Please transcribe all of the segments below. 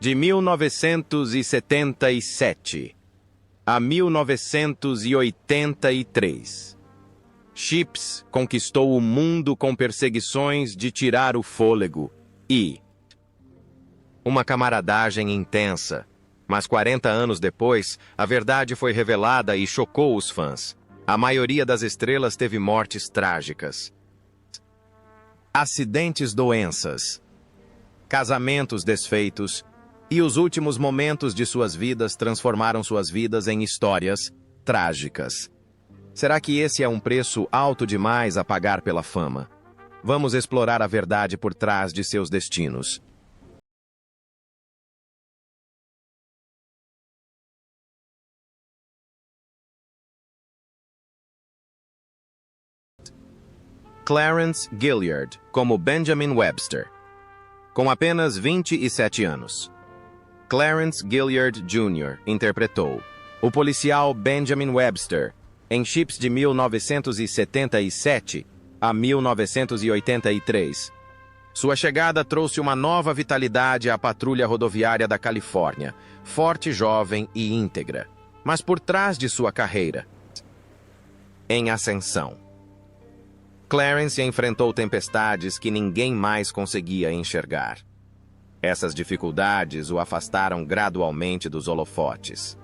De 1977 a 1983, Chips conquistou o mundo com perseguições de tirar o fôlego e uma camaradagem intensa. Mas 40 anos depois, a verdade foi revelada e chocou os fãs. A maioria das estrelas teve mortes trágicas. Acidentes, doenças, casamentos desfeitos e os últimos momentos de suas vidas transformaram suas vidas em histórias trágicas. Será que esse é um preço alto demais a pagar pela fama? Vamos explorar a verdade por trás de seus destinos. Clarence Gilliard, como Benjamin Webster. Com apenas 27 anos, Clarence Gilliard Jr. interpretou o policial Benjamin Webster em Chips de 1977 a 1983. Sua chegada trouxe uma nova vitalidade à patrulha rodoviária da Califórnia, forte, jovem e íntegra, mas por trás de sua carreira em ascensão, Clarence enfrentou tempestades que ninguém mais conseguia enxergar. Essas dificuldades o afastaram gradualmente dos holofotes.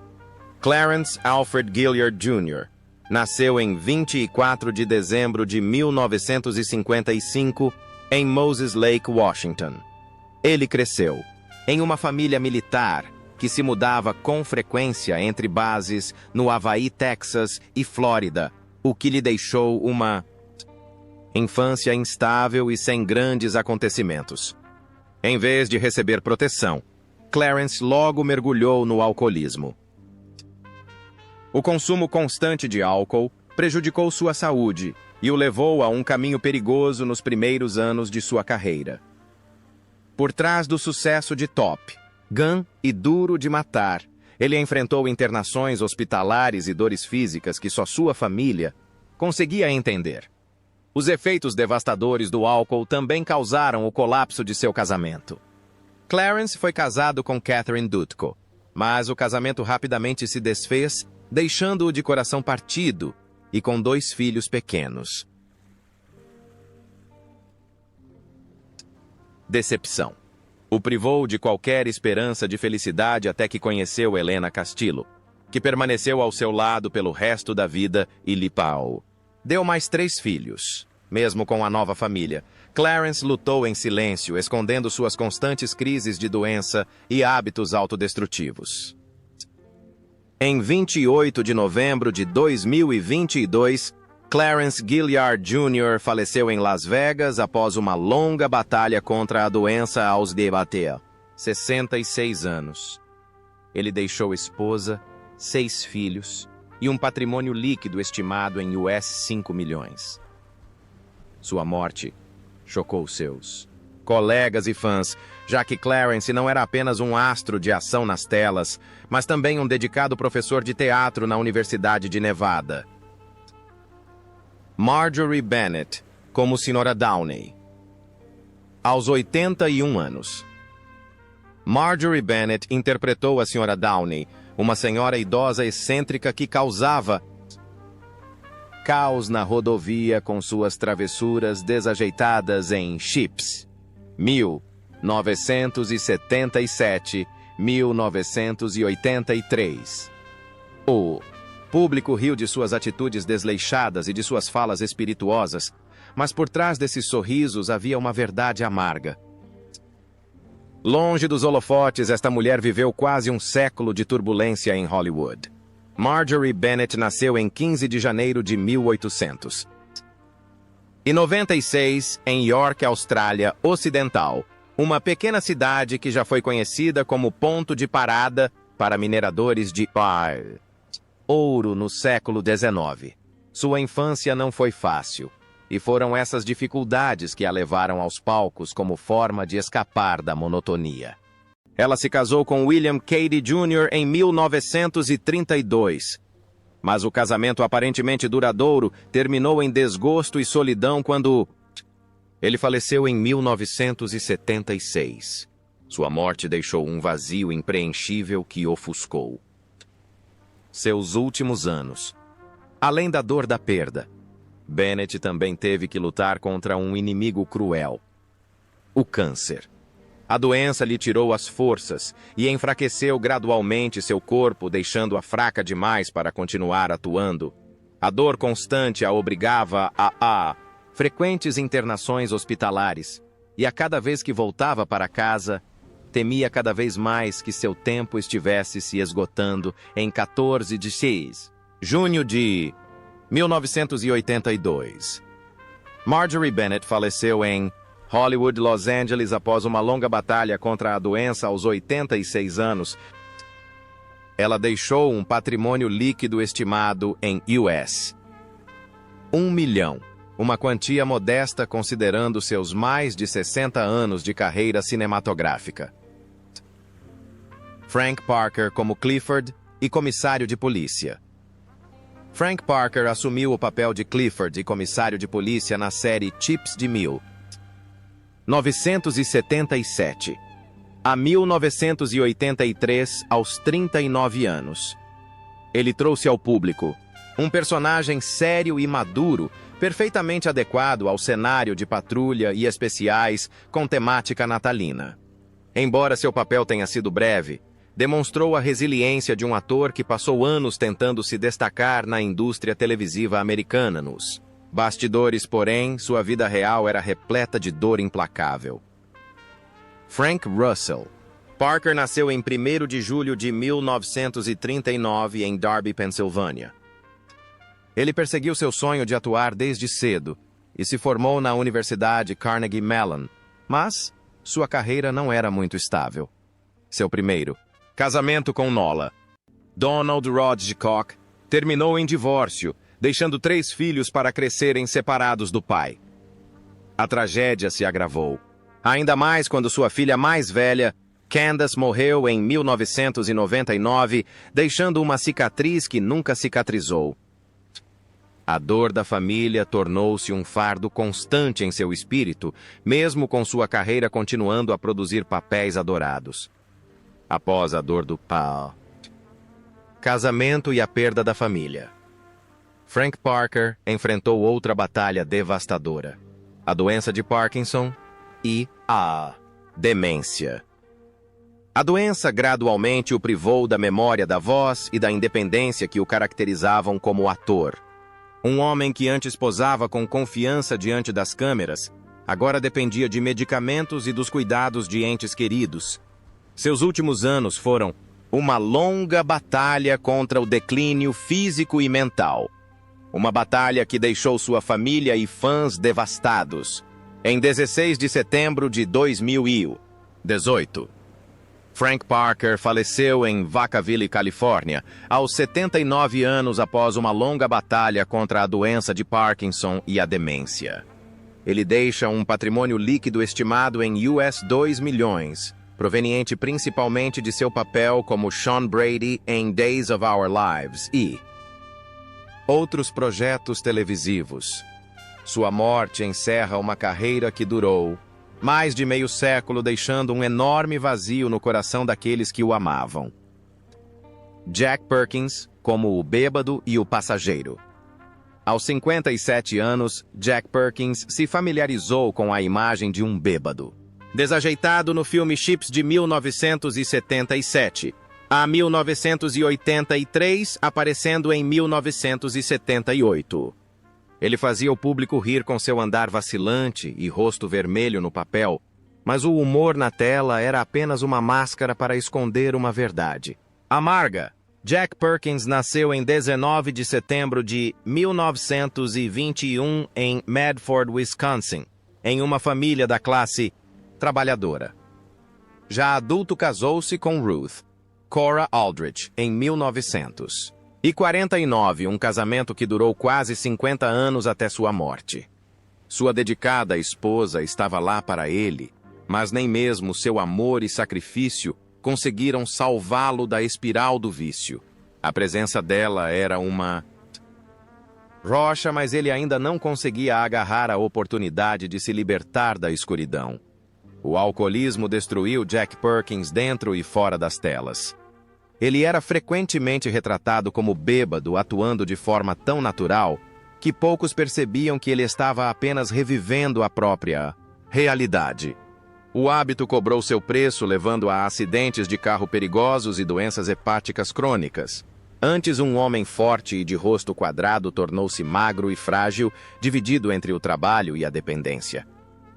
Clarence Alfred Gilliard Jr. nasceu em 24 de dezembro de 1955 em Moses Lake, Washington. Ele cresceu em uma família militar que se mudava com frequência entre bases no Havaí, Texas e Flórida, o que lhe deixou uma infância instável e sem grandes acontecimentos. Em vez de receber proteção, Clarence logo mergulhou no alcoolismo. O consumo constante de álcool prejudicou sua saúde e o levou a um caminho perigoso nos primeiros anos de sua carreira. Por trás do sucesso de Top Gun e Duro de Matar, ele enfrentou internações hospitalares e dores físicas que só sua família conseguia entender. Os efeitos devastadores do álcool também causaram o colapso de seu casamento. Clarence foi casado com Catherine Dutko, mas o casamento rapidamente se desfez, deixando-o de coração partido e com 2 filhos pequenos. Decepção. O privou de qualquer esperança de felicidade até que conheceu Helena Castillo, que permaneceu ao seu lado pelo resto da vida e lhe pagou. Deu mais 3 filhos. Mesmo com a nova família, Clarence lutou em silêncio, escondendo suas constantes crises de doença e hábitos autodestrutivos. Em 28 de novembro de 2022, Clarence Gilliard Jr. faleceu em Las Vegas após uma longa batalha contra a doença aos 66 anos. Ele deixou esposa, 6 filhos e um patrimônio líquido estimado em US 5 milhões. Sua morte chocou seus colegas e fãs, já que Clarence não era apenas um astro de ação nas telas, mas também um dedicado professor de teatro na Universidade de Nevada. Marjorie Bennett, como Sra. Downey. Aos 81 anos, Marjorie Bennett interpretou a Sra. Downey, uma senhora idosa excêntrica que causava caos na rodovia com suas travessuras desajeitadas em Chips, 1977-1983. O público riu de suas atitudes desleixadas e de suas falas espirituosas, mas por trás desses sorrisos havia uma verdade amarga. Longe dos holofotes, esta mulher viveu quase um século de turbulência em Hollywood. Marjorie Bennett nasceu em 15 de janeiro de 1896, em York, Austrália Ocidental, uma pequena cidade que já foi conhecida como ponto de parada para mineradores de ouro no século XIX. Sua infância não foi fácil, e foram essas dificuldades que a levaram aos palcos como forma de escapar da monotonia. Ela se casou com William Cady Jr. em 1932. Mas o casamento aparentemente duradouro terminou em desgosto e solidão quando ele faleceu em 1976. Sua morte deixou um vazio impreenchível que ofuscou. Seus últimos anos. Além da dor da perda, Bennett também teve que lutar contra um inimigo cruel: o câncer. A doença lhe tirou as forças e enfraqueceu gradualmente seu corpo, deixando-a fraca demais para continuar atuando. A dor constante a obrigava a frequentes internações hospitalares, e a cada vez que voltava para casa, temia cada vez mais que seu tempo estivesse se esgotando. Em 14 de junho de 1982. Marjorie Bennett faleceu em Hollywood, Los Angeles, após uma longa batalha contra a doença aos 86 anos. Ela deixou um patrimônio líquido estimado em US $1 milhão, uma quantia modesta considerando seus mais de 60 anos de carreira cinematográfica. Frank Parker como Clifford e comissário de polícia. Frank Parker assumiu o papel de Clifford e comissário de polícia na série Chips de 1977 a 1983, aos 39 anos. Ele trouxe ao público um personagem sério e maduro, perfeitamente adequado ao cenário de patrulha e especiais com temática natalina. Embora seu papel tenha sido breve, demonstrou a resiliência de um ator que passou anos tentando se destacar na indústria televisiva americana. Nos bastidores, porém, sua vida real era repleta de dor implacável. Frank Russell. Parker nasceu em 1º de julho de 1939 em Darby, Pensilvânia. Ele perseguiu seu sonho de atuar desde cedo e se formou na Universidade Carnegie Mellon, mas sua carreira não era muito estável. Seu primeiro casamento com Nola, Donald Rodgcock, terminou em divórcio, deixando 3 filhos para crescerem separados do pai. A tragédia se agravou, ainda mais quando sua filha mais velha, Candace, morreu em 1999, deixando uma cicatriz que nunca cicatrizou. A dor da família tornou-se um fardo constante em seu espírito, mesmo com sua carreira continuando a produzir papéis adorados. Após a dor do pai, casamento e a perda da família, Frank Parker enfrentou outra batalha devastadora: a doença de Parkinson e a demência. A doença gradualmente o privou da memória da voz e da independência que o caracterizavam como ator. Um homem que antes posava com confiança diante das câmeras, agora dependia de medicamentos e dos cuidados de entes queridos. Seus últimos anos foram uma longa batalha contra o declínio físico e mental. Uma batalha que deixou sua família e fãs devastados. Em 16 de setembro de 2018, Frank Parker faleceu em Vacaville, Califórnia, aos 79 anos após uma longa batalha contra a doença de Parkinson e a demência. Ele deixa um patrimônio líquido estimado em US $2 milhões, proveniente principalmente de seu papel como Sean Brady em Days of Our Lives e outros projetos televisivos. Sua morte encerra uma carreira que durou mais de meio século, deixando um enorme vazio no coração daqueles que o amavam. Jack Perkins, como o bêbado e o passageiro. Aos 57 anos, Jack Perkins se familiarizou com a imagem de um bêbado desajeitado no filme Chips de 1977 a 1983, aparecendo em 1978. Ele fazia o público rir com seu andar vacilante e rosto vermelho no papel, mas o humor na tela era apenas uma máscara para esconder uma verdade amarga. Jack Perkins nasceu em 19 de setembro de 1921 em Medford, Wisconsin, em uma família da classe trabalhadora. Já adulto, casou-se com Ruth Cora Aldrich em 1949, um casamento que durou quase 50 anos até sua morte. Sua dedicada esposa estava lá para ele, mas nem mesmo seu amor e sacrifício conseguiram salvá-lo da espiral do vício. A presença dela era uma rocha, mas ele ainda não conseguia agarrar a oportunidade de se libertar da escuridão. O alcoolismo destruiu Jack Perkins dentro e fora das telas. Ele era frequentemente retratado como bêbado, atuando de forma tão natural que poucos percebiam que ele estava apenas revivendo a própria realidade. O hábito cobrou seu preço, levando a acidentes de carro perigosos e doenças hepáticas crônicas. Antes um homem forte e de rosto quadrado tornou-se magro e frágil, dividido entre o trabalho e a dependência.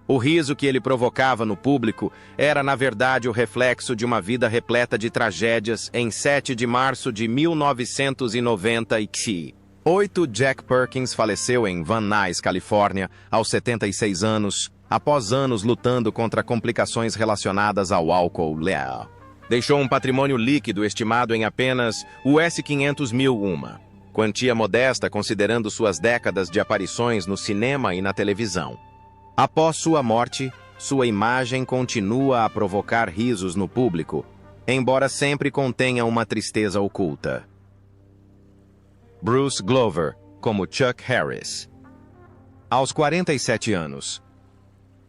O riso que ele provocava no público era, na verdade, o reflexo de uma vida repleta de tragédias. Em 7 de março de 1998, Jack Perkins faleceu em Van Nuys, Califórnia, aos 76 anos, após anos lutando contra complicações relacionadas ao álcool. Deixou um patrimônio líquido estimado em apenas US$ 500 mil, quantia modesta considerando suas décadas de aparições no cinema e na televisão. Após sua morte, sua imagem continua a provocar risos no público, embora sempre contenha uma tristeza oculta. Bruce Glover, como Chuck Harris. Aos 47 anos,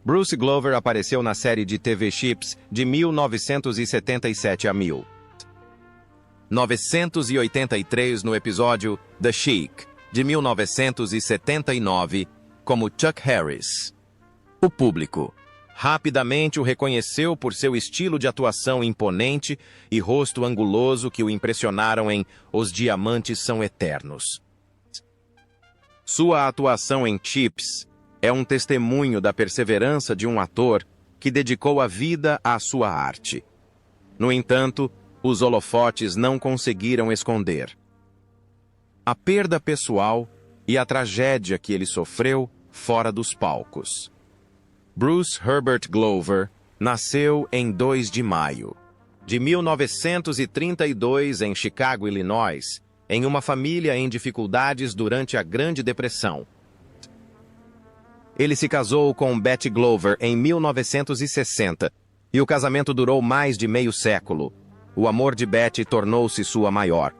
Bruce Glover apareceu na série de TV Chips de 1977 a 1983 no episódio The Sheik, de 1979, como Chuck Harris. O público rapidamente o reconheceu por seu estilo de atuação imponente e rosto anguloso que o impressionaram em Os Diamantes São Eternos. Sua atuação em Chips é um testemunho da perseverança de um ator que dedicou a vida à sua arte. No entanto, os holofotes não conseguiram esconder a perda pessoal e a tragédia que ele sofreu fora dos palcos. Bruce Herbert Glover nasceu em 2 de maio de 1932 em Chicago, Illinois, em uma família em dificuldades durante a Grande Depressão. Ele se casou com Betty Glover em 1960 e o casamento durou mais de meio século. O amor de Betty tornou-se sua maior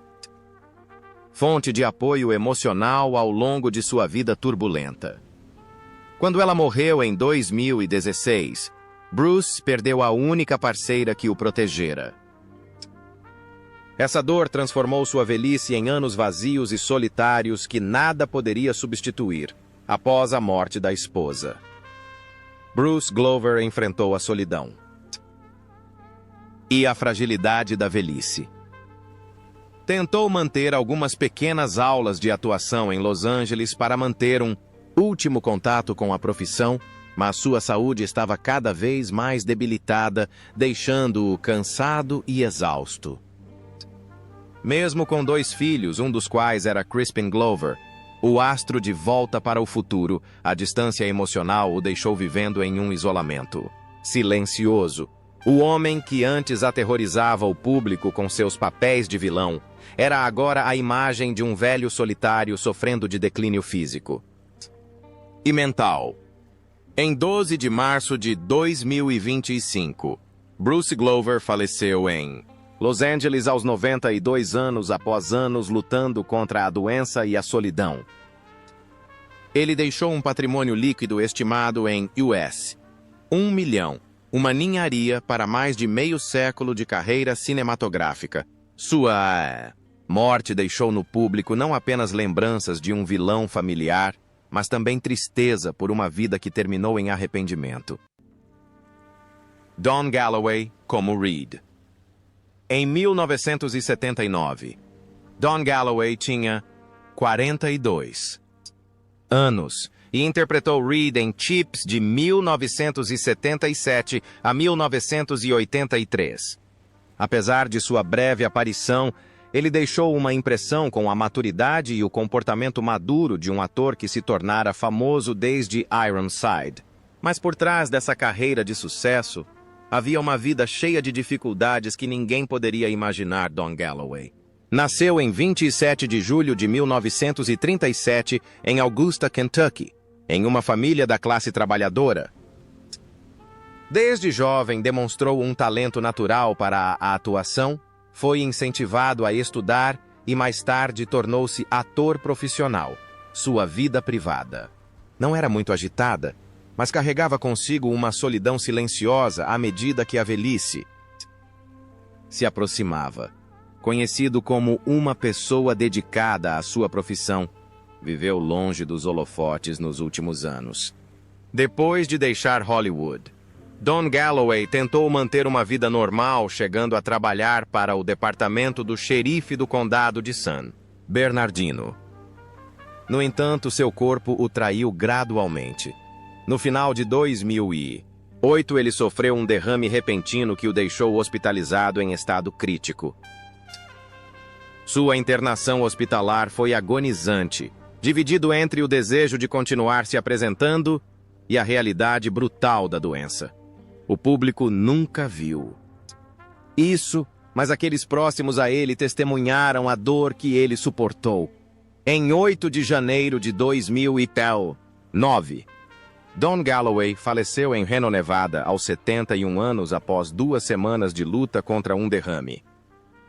fonte de apoio emocional ao longo de sua vida turbulenta. Quando ela morreu em 2016, Bruce perdeu a única parceira que o protegera. Essa dor transformou sua velhice em anos vazios e solitários que nada poderia substituir após a morte da esposa. Bruce Glover enfrentou a solidão e a fragilidade da velhice. Tentou manter algumas pequenas aulas de atuação em Los Angeles para manter um último contato com a profissão, mas sua saúde estava cada vez mais debilitada, deixando-o cansado e exausto. Mesmo com 2 filhos, um dos quais era Crispin Glover, o astro de Volta para o Futuro, a distância emocional o deixou vivendo em um isolamento silencioso. O homem que antes aterrorizava o público com seus papéis de vilão era agora a imagem de um velho solitário sofrendo de declínio físico e mental. Em 12 de março de 2025, Bruce Glover faleceu em Los Angeles aos 92 anos após anos lutando contra a doença e a solidão. Ele deixou um patrimônio líquido estimado em US$ 1 milhão, uma ninharia para mais de meio século de carreira cinematográfica. Sua morte deixou no público não apenas lembranças de um vilão familiar, mas também tristeza por uma vida que terminou em arrependimento. Don Galloway como Reed. Em 1979, Don Galloway tinha 42 anos e interpretou Reed em Chips de 1977 a 1983. Apesar de sua breve aparição, ele deixou uma impressão com a maturidade e o comportamento maduro de um ator que se tornara famoso desde Ironside. Mas por trás dessa carreira de sucesso, havia uma vida cheia de dificuldades que ninguém poderia imaginar. Don Galloway nasceu em 27 de julho de 1937 em Augusta, Kentucky, em uma família da classe trabalhadora. Desde jovem demonstrou um talento natural para a atuação, foi incentivado a estudar e mais tarde tornou-se ator profissional. Sua vida privada não era muito agitada, mas carregava consigo uma solidão silenciosa à medida que a velhice se aproximava. Conhecido como uma pessoa dedicada à sua profissão, viveu longe dos holofotes nos últimos anos. Depois de deixar Hollywood, Don Galloway tentou manter uma vida normal, chegando a trabalhar para o departamento do xerife do condado de San Bernardino. No entanto, seu corpo o traiu gradualmente. No final de 2008, ele sofreu um derrame repentino que o deixou hospitalizado em estado crítico. Sua internação hospitalar foi agonizante, dividido entre o desejo de continuar se apresentando e a realidade brutal da doença. O público nunca viu isso, mas aqueles próximos a ele testemunharam a dor que ele suportou. Em 8 de janeiro de 2009, Don Galloway faleceu em Reno, Nevada, aos 71 anos após 2 semanas de luta contra um derrame.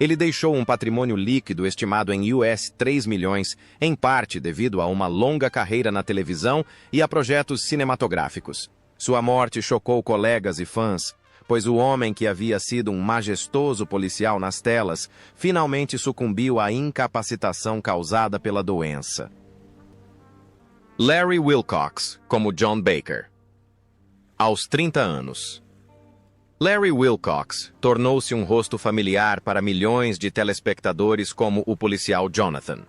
Ele deixou um patrimônio líquido estimado em US 3 milhões, em parte devido a uma longa carreira na televisão e a projetos cinematográficos. Sua morte chocou colegas e fãs, pois o homem que havia sido um majestoso policial nas telas finalmente sucumbiu à incapacitação causada pela doença. Larry Wilcox, como John Baker. Aos 30 anos. Larry Wilcox tornou-se um rosto familiar para milhões de telespectadores como o policial Jonathan.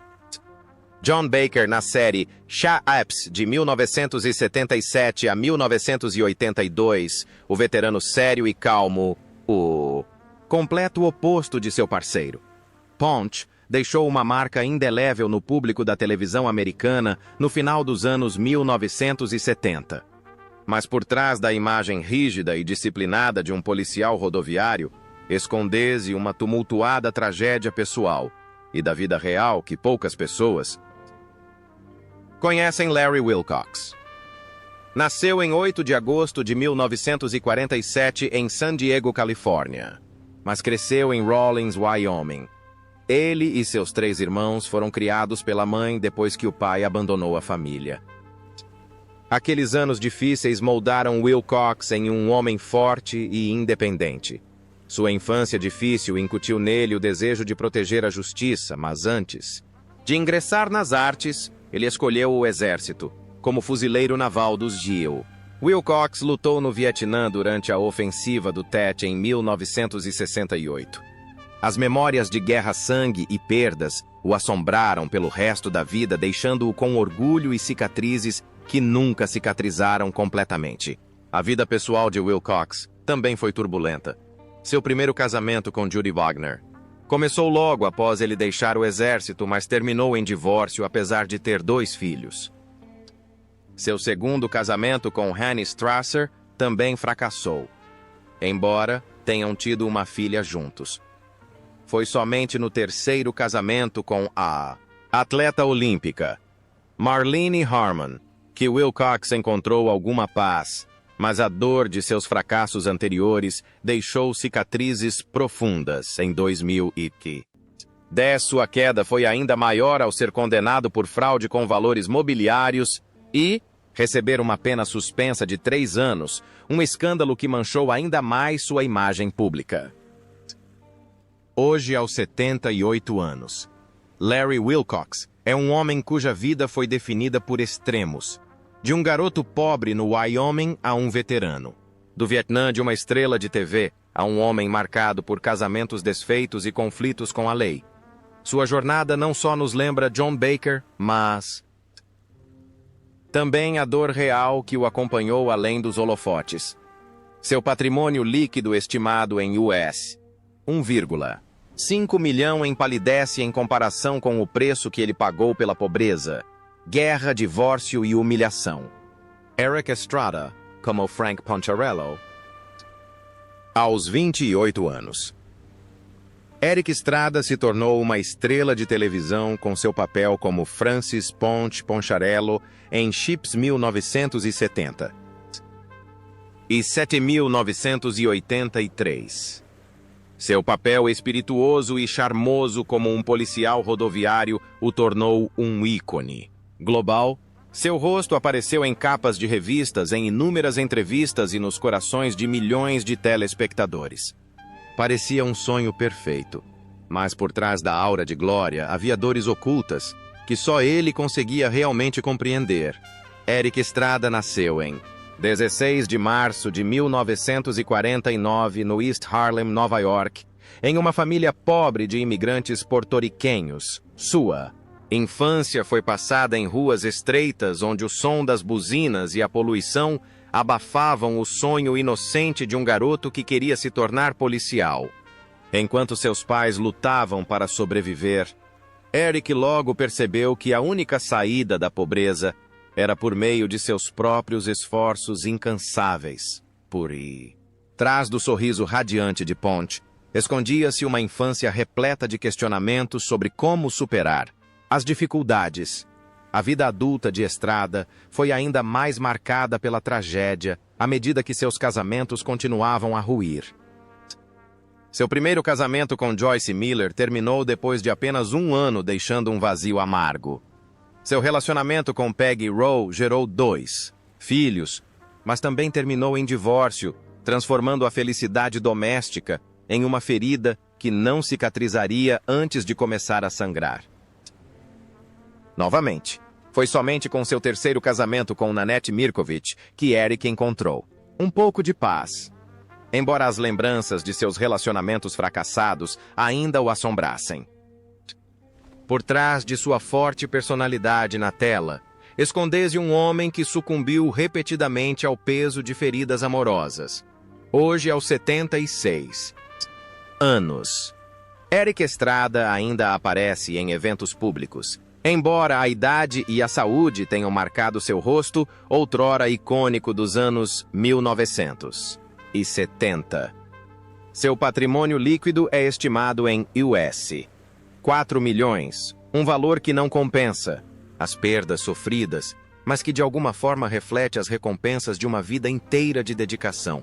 John Baker, na série Shut-Ups, de 1977 a 1982, o veterano sério e calmo, o completo oposto de seu parceiro. Ponch deixou uma marca indelével no público da televisão americana no final dos anos 1970. Mas por trás da imagem rígida e disciplinada de um policial rodoviário, esconde-se uma tumultuada tragédia pessoal e da vida real que poucas pessoas conhecem. Larry Wilcox nasceu em 8 de agosto de 1947 em San Diego, Califórnia, mas cresceu em Rawlins, Wyoming. Ele e seus 3 irmãos foram criados pela mãe depois que o pai abandonou a família. Aqueles anos difíceis moldaram Wilcox em um homem forte e independente. Sua infância difícil incutiu nele o desejo de proteger a justiça, mas antes de ingressar nas artes, ele escolheu o exército, como fuzileiro naval dos GIL. Wilcox lutou no Vietnã durante a ofensiva do Tet em 1968. As memórias de guerra, sangue e perdas o assombraram pelo resto da vida, deixando-o com orgulho e cicatrizes que nunca cicatrizaram completamente. A vida pessoal de Wilcox também foi turbulenta. Seu primeiro casamento com Judy Wagner começou logo após ele deixar o exército, mas terminou em divórcio apesar de ter 2 filhos. Seu segundo casamento com Hanny Strasser também fracassou, embora tenham tido uma filha juntos. Foi somente no terceiro casamento com a atleta olímpica Marlene Harmon que Wilcox encontrou alguma paz, mas a dor de seus fracassos anteriores deixou cicatrizes profundas em 2010. Sua queda foi ainda maior ao ser condenado por fraude com valores mobiliários e receber uma pena suspensa de 3 anos, um escândalo que manchou ainda mais sua imagem pública. Hoje, aos 78 anos, Larry Wilcox é um homem cuja vida foi definida por extremos. De um garoto pobre no Wyoming a um veterano. Do Vietnã, de uma estrela de TV a um homem marcado por casamentos desfeitos e conflitos com a lei. Sua jornada não só nos lembra John Baker, mas também a dor real que o acompanhou além dos holofotes. Seu patrimônio líquido estimado em US 1,5 milhão empalidece em comparação com o preço que ele pagou pela pobreza, guerra, divórcio e humilhação. Erik Estrada, como Frank Poncherello. Aos 28 anos. Erik Estrada se tornou uma estrela de televisão com seu papel como Francis Ponch Poncharello em Chips 1970 e 7.983. Seu papel espirituoso e charmoso como um policial rodoviário o tornou um ícone global, Seu rosto apareceu em capas de revistas, em inúmeras entrevistas e nos corações de milhões de telespectadores. Parecia um sonho perfeito, mas por trás da aura de glória havia dores ocultas que só ele conseguia realmente compreender. Erik Estrada nasceu em 16 de março de 1949 no East Harlem, Nova York, em uma família pobre de imigrantes porto-riquenhos. Sua infância foi passada em ruas estreitas onde o som das buzinas e a poluição abafavam o sonho inocente de um garoto que queria se tornar policial. Enquanto seus pais lutavam para sobreviver, Erik logo percebeu que a única saída da pobreza era por meio de seus próprios esforços incansáveis. Trás do sorriso radiante de Ponte, escondia-se uma infância repleta de questionamentos sobre como superar as dificuldades. A vida adulta de Estrada foi ainda mais marcada pela tragédia à medida que seus casamentos continuavam a ruir. Seu primeiro casamento com Joyce Miller terminou depois de apenas um ano, deixando um vazio amargo. Seu relacionamento com Peggy Rowe gerou 2 filhos, mas também terminou em divórcio, transformando a felicidade doméstica em uma ferida que não cicatrizaria antes de começar a sangrar. Novamente, foi somente com seu terceiro casamento com Nanette Mirkovich que Erik encontrou um pouco de paz, embora as lembranças de seus relacionamentos fracassados ainda o assombrassem. Por trás de sua forte personalidade na tela, esconde-se um homem que sucumbiu repetidamente ao peso de feridas amorosas. Hoje, aos 76 anos, Erik Estrada ainda aparece em eventos públicos. Embora a idade e a saúde tenham marcado seu rosto, outrora icônico dos anos 1970. Seu patrimônio líquido é estimado em US 4 milhões, um valor que não compensa as perdas sofridas, mas que de alguma forma reflete as recompensas de uma vida inteira de dedicação.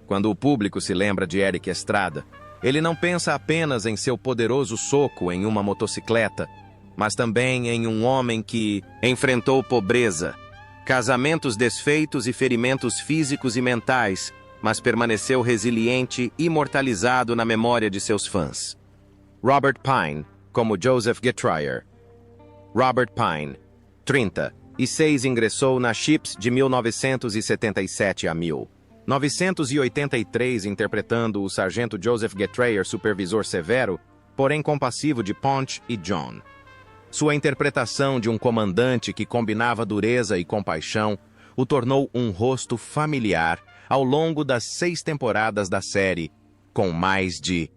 Quando o público se lembra de Erik Estrada, ele não pensa apenas em seu poderoso soco em uma motocicleta, mas também em um homem que enfrentou pobreza, casamentos desfeitos e ferimentos físicos e mentais, mas permaneceu resiliente e imortalizado na memória de seus fãs. Robert Pine, como Joseph Getrier. Robert Pine, 36, ingressou na Chips de 1977 a 1983, interpretando o sargento Joseph Getrier, supervisor severo, porém compassivo de Ponte e John. Sua interpretação de um comandante que combinava dureza e compaixão o tornou um rosto familiar ao longo das 6 temporadas da série, com mais de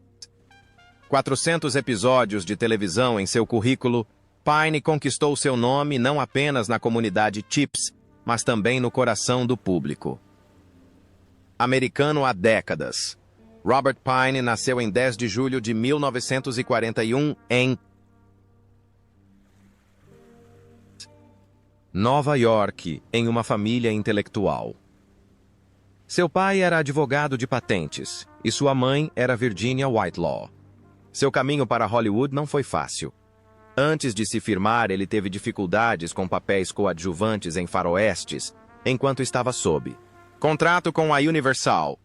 400 episódios de televisão em seu currículo. Pine conquistou seu nome não apenas na comunidade Chips, mas também no coração do público. Americano há décadas, Robert Pine nasceu em 10 de julho de 1941 em Nova York, em uma família intelectual. Seu pai era advogado de patentes e sua mãe era Virginia Whitelaw. Seu caminho para Hollywood não foi fácil. Antes de se firmar, ele teve dificuldades com papéis coadjuvantes em faroestes, enquanto estava sob contrato com a Universal.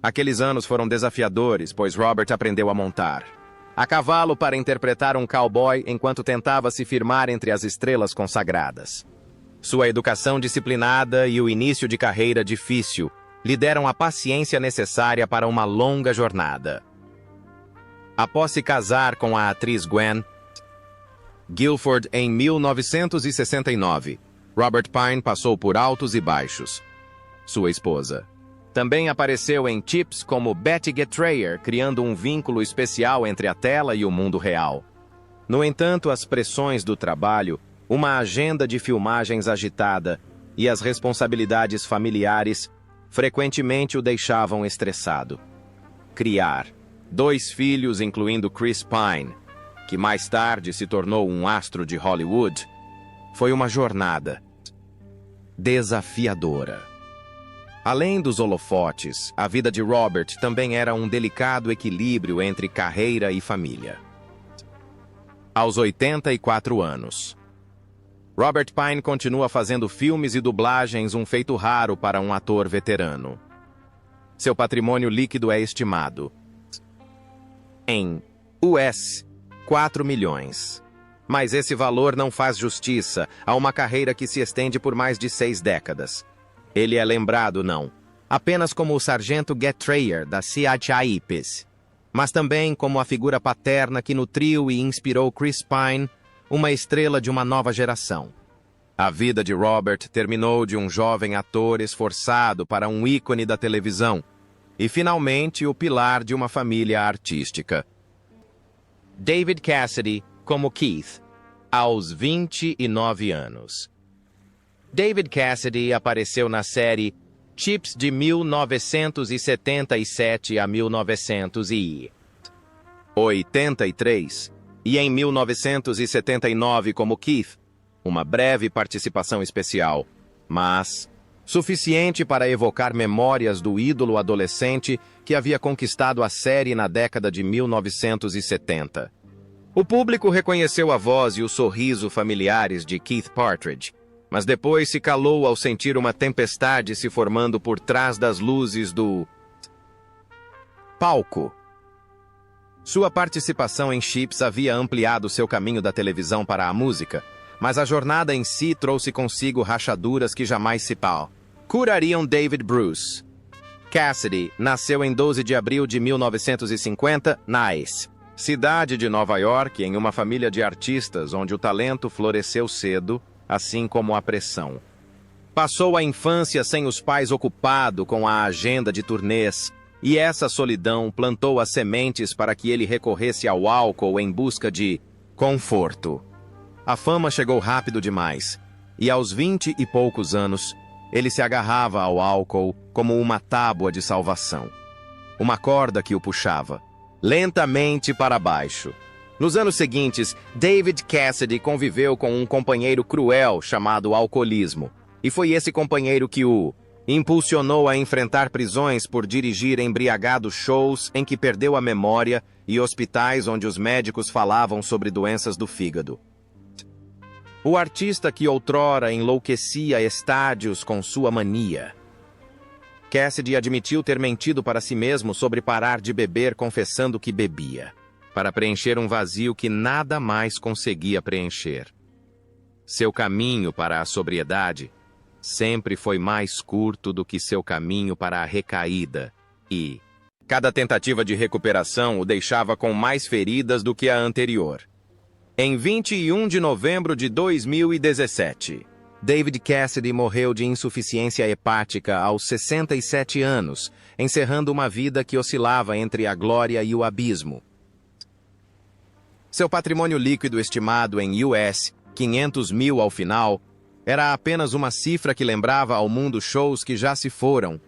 Aqueles anos foram desafiadores, pois Robert aprendeu a montar a cavalo para interpretar um cowboy enquanto tentava se firmar entre as estrelas consagradas. Sua educação disciplinada e o início de carreira difícil lhe deram a paciência necessária para uma longa jornada. Após se casar com a atriz Gwen Guilford em 1969, Robert Pine passou por altos e baixos. Sua esposa também apareceu em Chips como Betty Getrier, criando um vínculo especial entre a tela e o mundo real. No entanto, as pressões do trabalho, uma agenda de filmagens agitada e as responsabilidades familiares frequentemente o deixavam estressado. Criar 2 filhos, incluindo Chris Pine, que mais tarde se tornou um astro de Hollywood, foi uma jornada desafiadora. Além dos holofotes, a vida de Robert também era um delicado equilíbrio entre carreira e família. Aos 84 anos, Robert Pine continua fazendo filmes e dublagens, um feito raro para um ator veterano. Seu patrimônio líquido é estimado em US 4 milhões. Mas esse valor não faz justiça a uma carreira que se estende por mais de 6 décadas. Ele é lembrado, não apenas como o sargento Gettreyer da CHIPs, mas também como a figura paterna que nutriu e inspirou Chris Pine, uma estrela de uma nova geração. A vida de Robert terminou de um jovem ator esforçado para um ícone da televisão e, finalmente, o pilar de uma família artística. David Cassidy como Keith, aos 29 anos. David Cassidy apareceu na série Chips de 1977 a 1983 e em 1979 como Keith, uma breve participação especial, mas suficiente para evocar memórias do ídolo adolescente que havia conquistado a série na década de 1970. O público reconheceu a voz e o sorriso familiares de Keith Partridge, mas depois se calou ao sentir uma tempestade se formando por trás das luzes do palco. Sua participação em Chips havia ampliado seu caminho da televisão para a música, mas a jornada em si trouxe consigo rachaduras que jamais se curariam David Bruce. Cassidy nasceu em 12 de abril de 1950, na cidade de Nova York, em uma família de artistas onde o talento floresceu cedo, assim como a pressão. Passou a infância sem os pais, ocupado com a agenda de turnês, e essa solidão plantou as sementes para que ele recorresse ao álcool em busca de conforto. A fama chegou rápido demais, e aos 20 e poucos anos, ele se agarrava ao álcool como uma tábua de salvação. Uma corda que o puxava lentamente para baixo. Nos anos seguintes, David Cassidy conviveu com um companheiro cruel chamado alcoolismo, e foi esse companheiro que o impulsionou a enfrentar prisões por dirigir embriagado shows em que perdeu a memória e hospitais onde os médicos falavam sobre doenças do fígado. O artista que outrora enlouquecia estádios com sua mania. Cassidy admitiu ter mentido para si mesmo sobre parar de beber, confessando que bebia, para preencher um vazio que nada mais conseguia preencher. Seu caminho para a sobriedade sempre foi mais curto do que seu caminho para a recaída, e cada tentativa de recuperação o deixava com mais feridas do que a anterior. Em 21 de novembro de 2017, David Cassidy morreu de insuficiência hepática aos 67 anos, encerrando uma vida que oscilava entre a glória e o abismo. Seu patrimônio líquido estimado em US 500 mil ao final era apenas uma cifra que lembrava ao mundo shows que já se foram.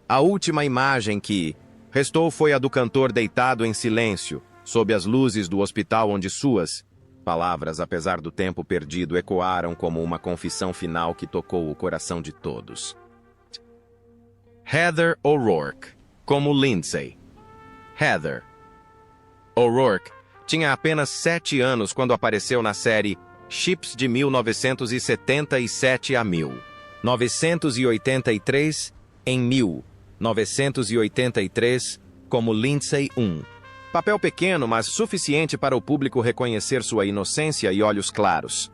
A última imagem que restou foi a do cantor deitado em silêncio, sob as luzes do hospital onde suas palavras, apesar do tempo perdido, ecoaram como uma confissão final que tocou o coração de todos. Heather O'Rourke, como Lindsay. Heather O'Rourke tinha apenas 7 anos quando apareceu na série Chips de 1977 a 1983, em 1983, como Lindsay 1. Papel pequeno, mas suficiente para o público reconhecer sua inocência e olhos claros.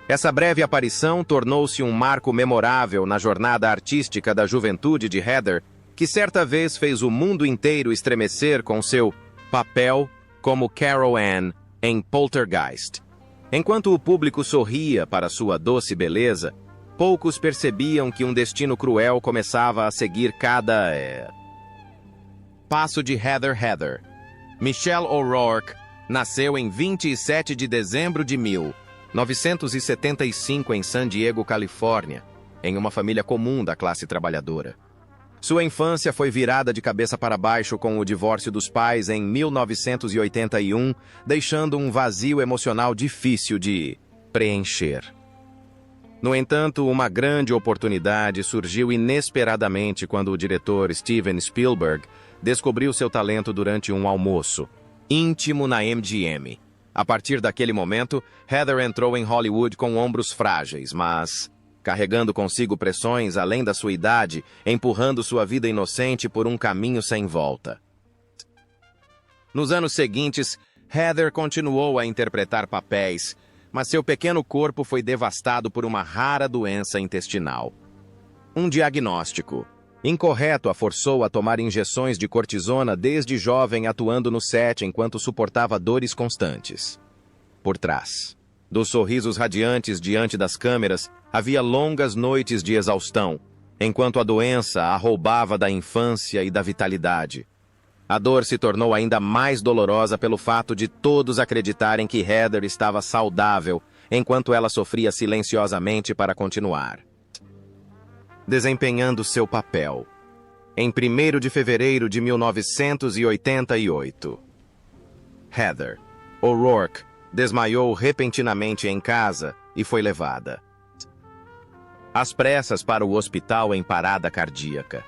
Essa breve aparição tornou-se um marco memorável na jornada artística da juventude de Heather, que certa vez fez o mundo inteiro estremecer com seu papel como Carol Ann em Poltergeist. Enquanto o público sorria para sua doce beleza, poucos percebiam que um destino cruel começava a seguir cada passo de Heather. Michelle O'Rourke nasceu em 27 de dezembro de 1975 em San Diego, Califórnia, em uma família comum da classe trabalhadora. Sua infância foi virada de cabeça para baixo com o divórcio dos pais em 1981, deixando um vazio emocional difícil de preencher. No entanto, uma grande oportunidade surgiu inesperadamente quando o diretor Steven Spielberg descobriu seu talento durante um almoço íntimo na MGM, A partir daquele momento, Heather entrou em Hollywood com ombros frágeis, mas carregando consigo pressões além da sua idade, empurrando sua vida inocente por um caminho sem volta. Nos anos seguintes, Heather continuou a interpretar papéis, mas seu pequeno corpo foi devastado por uma rara doença intestinal. Um diagnóstico incorreto a forçou a tomar injeções de cortisona desde jovem, atuando no set enquanto suportava dores constantes. Por trás dos sorrisos radiantes diante das câmeras, havia longas noites de exaustão, enquanto a doença a roubava da infância e da vitalidade. A dor se tornou ainda mais dolorosa pelo fato de todos acreditarem que Heather estava saudável, enquanto ela sofria silenciosamente para continuar desempenhando seu papel. Em 1º de fevereiro de 1988, Heather O'Rourke desmaiou repentinamente em casa e foi levada às pressas para o hospital em parada cardíaca.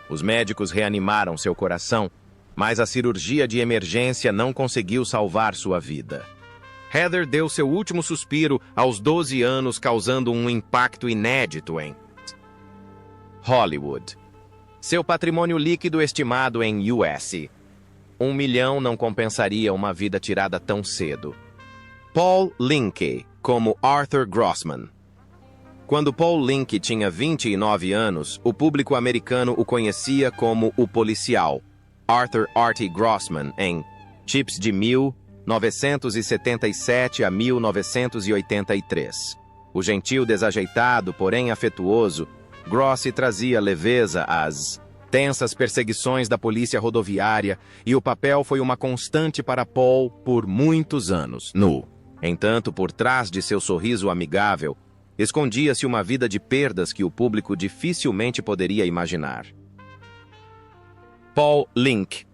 Os médicos reanimaram seu coração, mas a cirurgia de emergência não conseguiu salvar sua vida. Heather deu seu último suspiro aos 12 anos, causando um impacto inédito em Hollywood. Seu patrimônio líquido estimado em US. $1 milhão não compensaria uma vida tirada tão cedo. Paul Linke, como Arthur Grossman. Quando Paul Linke tinha 29 anos, o público americano o conhecia como o policial Arthur Artie Grossman em Chips de 1977 a 1983. O gentil desajeitado, porém afetuoso, Grossi trazia leveza às tensas perseguições da polícia rodoviária e o papel foi uma constante para Paul por muitos anos. Entanto, por trás de seu sorriso amigável, escondia-se uma vida de perdas que o público dificilmente poderia imaginar. Paul Linke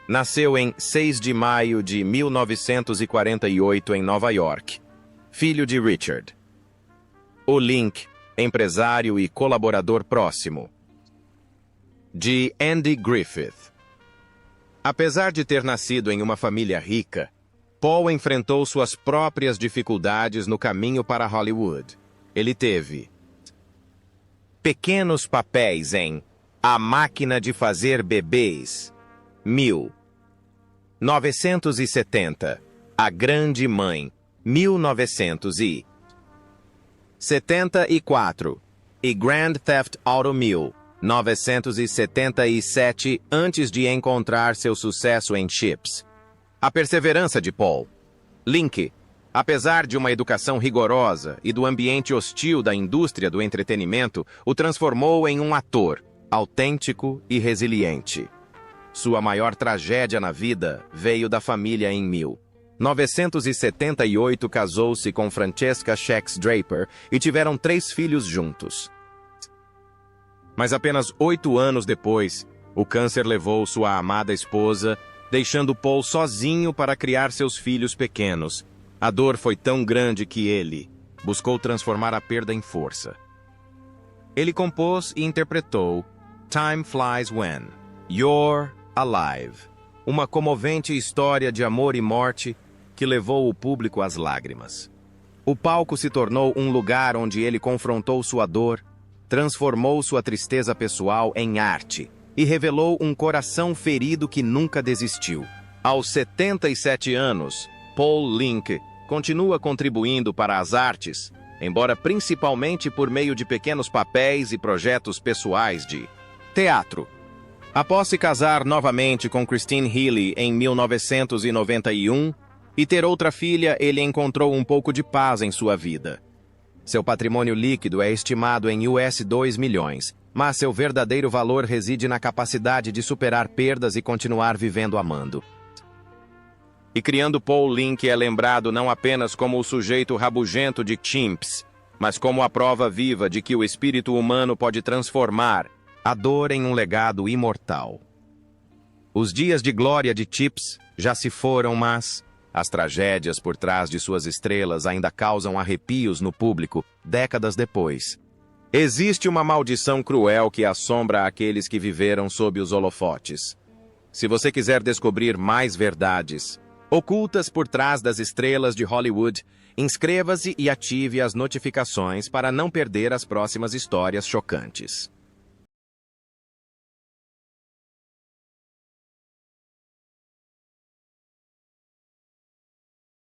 nasceu em 6 de maio de 1948 em Nova York, filho de Richard. O Linke, empresário e colaborador próximo de Andy Griffith. Apesar de ter nascido em uma família rica, Paul enfrentou suas próprias dificuldades no caminho para Hollywood. Ele teve pequenos papéis em A Máquina de Fazer Bebês, 1970, A Grande Mãe, 1974, e Grand Theft Auto 1977, antes de encontrar seu sucesso em Chips. A perseverança de Paul Linke, apesar de uma educação rigorosa e do ambiente hostil da indústria do entretenimento, o transformou em um ator autêntico e resiliente. Sua maior tragédia na vida veio da família em 1978, casou-se com Francesca Shax Draper e tiveram 3 filhos juntos. Mas apenas 8 anos depois, o câncer levou sua amada esposa, deixando Paul sozinho para criar seus filhos pequenos. A dor foi tão grande que ele buscou transformar a perda em força. Ele compôs e interpretou Time Flies When You're Alive, uma comovente história de amor e morte que levou o público às lágrimas. O palco se tornou um lugar onde ele confrontou sua dor, transformou sua tristeza pessoal em arte e revelou um coração ferido que nunca desistiu. Aos 77 anos, Paul Linke continua contribuindo para as artes, embora principalmente por meio de pequenos papéis e projetos pessoais de teatro. Após se casar novamente com Christine Healy em 1991 e ter outra filha, ele encontrou um pouco de paz em sua vida. Seu patrimônio líquido é estimado em US 2 milhões, mas seu verdadeiro valor reside na capacidade de superar perdas e continuar vivendo amando. E criando Paul Linke é lembrado não apenas como o sujeito rabugento de Chimps, mas como a prova viva de que o espírito humano pode transformar a dor em um legado imortal. Os dias de glória de Chips já se foram, mas as tragédias por trás de suas estrelas ainda causam arrepios no público décadas depois. Existe uma maldição cruel que assombra aqueles que viveram sob os holofotes. Se você quiser descobrir mais verdades, Ocultas por trás das estrelas de Hollywood, inscreva-se e ative as notificações para não perder as próximas histórias chocantes.